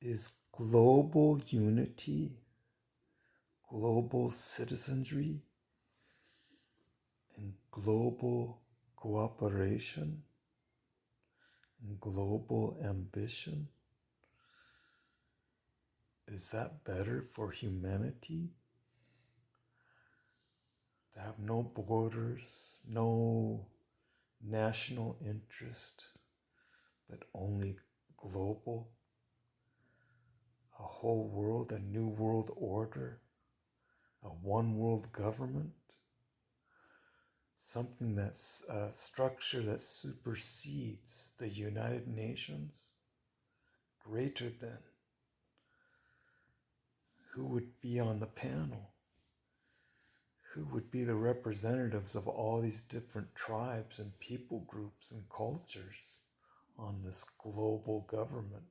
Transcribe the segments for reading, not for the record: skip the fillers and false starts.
Is global unity, global citizenry, and global cooperation, and global ambition, is that better for humanity? To have no borders, no national interest, but only global, a whole world, a new world order, a one world government, something that's a structure that supersedes the United Nations, greater than. Who would be on the panel? Who would be the representatives of all these different tribes and people groups and cultures on this global government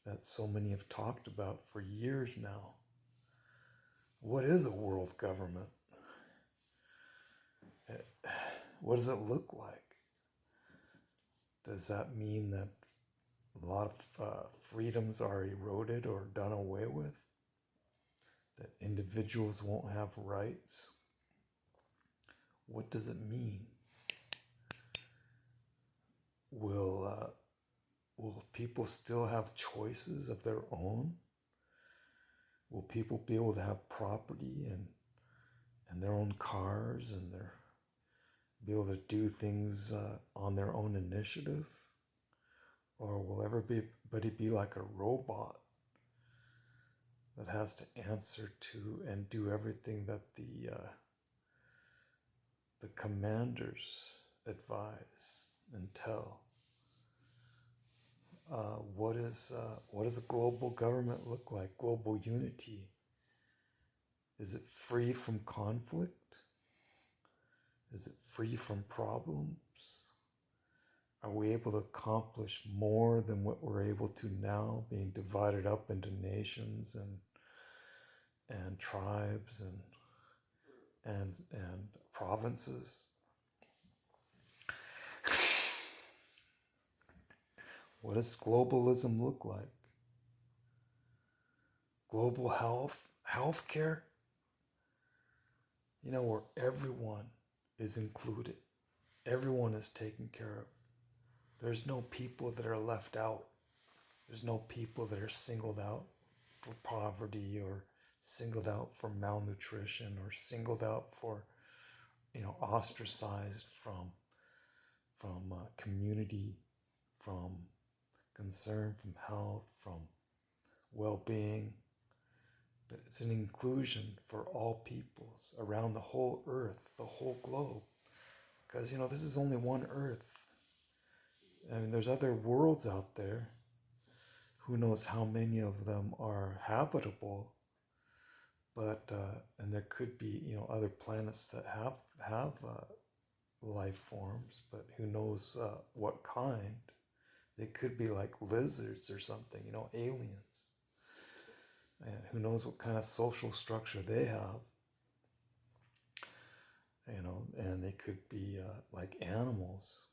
that so many have talked about for years now? What is a world government? What does it look like? Does that mean that a lot of freedoms are eroded or done away with? That individuals won't have rights? What does it mean? Will people still have choices of their own? Will people be able to have property and their own cars and be able to do things on their own initiative? Or will everybody be like a robot that has to answer to and do everything that the commanders advise and tell? What does a global government look like? Global unity? Is it free from conflict? Is it free from problems? Are we able to accomplish more than what we're able to now, being divided up into nations and tribes and provinces? What does globalism look like? Global healthcare, where everyone is included, everyone is taken care of. There's no people that are left out. There's no people that are singled out for poverty or singled out for malnutrition or singled out for, ostracized from community, from concern, from health, from well-being. But it's an inclusion for all peoples around the whole earth, the whole globe. Because, this is only one earth. I mean, there's other worlds out there. Who knows how many of them are habitable? But and there could be other planets that have life forms, but who knows what kind? They could be like lizards or something, aliens. And who knows what kind of social structure they have? And they could be like animals,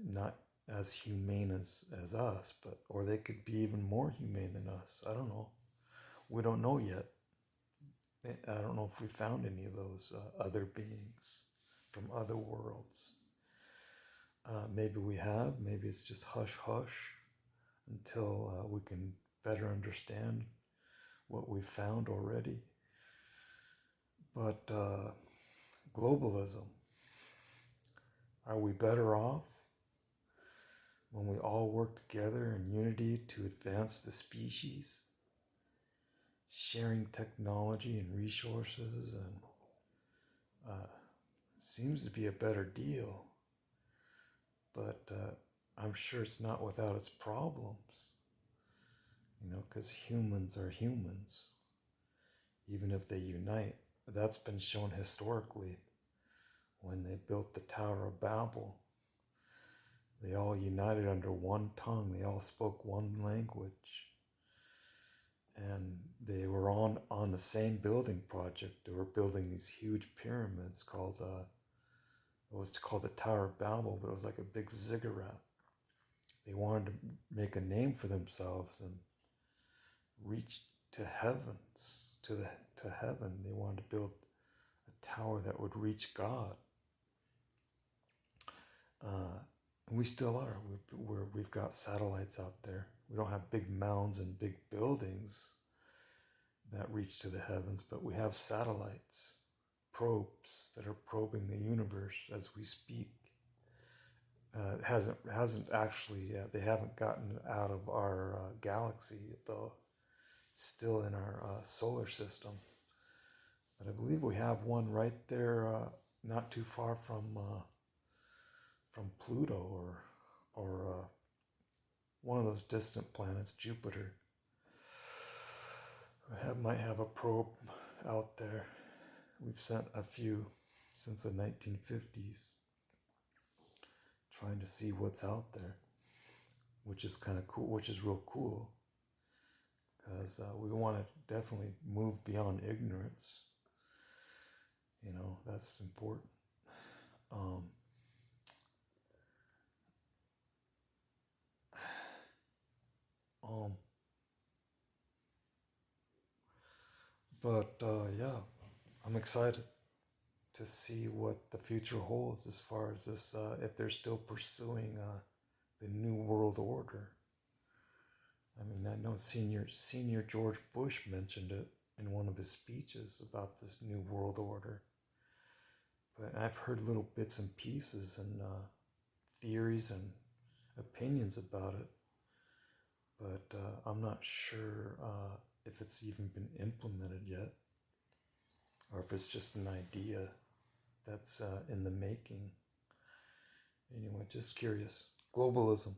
not as humane as us, or they could be even more humane than us. I don't know. We don't know yet. I don't know if we found any of those other beings from other worlds. Maybe we have. Maybe it's just hush hush until we can better understand what we've found already. But globalism, are we better off when we all work together in unity to advance the species, sharing technology and resources, and seems to be a better deal, but I'm sure it's not without its problems, because humans are humans, even if they unite. That's been shown historically. When they built the Tower of Babel, they all united under one tongue. They all spoke one language. And they were on the same building project. They were building these huge pyramids called, it was called the Tower of Babel, but it was like a big ziggurat. They wanted to make a name for themselves, and reach to heavens, to heaven. They wanted to build a tower that would reach God. And we still are. We've got satellites out there. We don't have big mounds and big buildings that reach to the heavens, but we have satellites, probes that are probing the universe as we speak. It hasn't actually yet. They haven't gotten out of our galaxy though. It's still in our solar system. But I believe we have one right there, not too far from Pluto or one of those distant planets, Jupiter. Might have a probe out there. We've sent a few since the 1950s, trying to see what's out there, which is kind of cool, which is real cool, because we want to definitely move beyond ignorance. That's important. Um, um, yeah, I'm excited to see what the future holds as far as this, if they're still pursuing the New World Order. I mean, I know senior George Bush mentioned it in one of his speeches about this New World Order. But I've heard little bits and pieces and theories and opinions about it. But I'm not sure if it's even been implemented yet, or if it's just an idea that's in the making. Anyway, just curious. Globalism.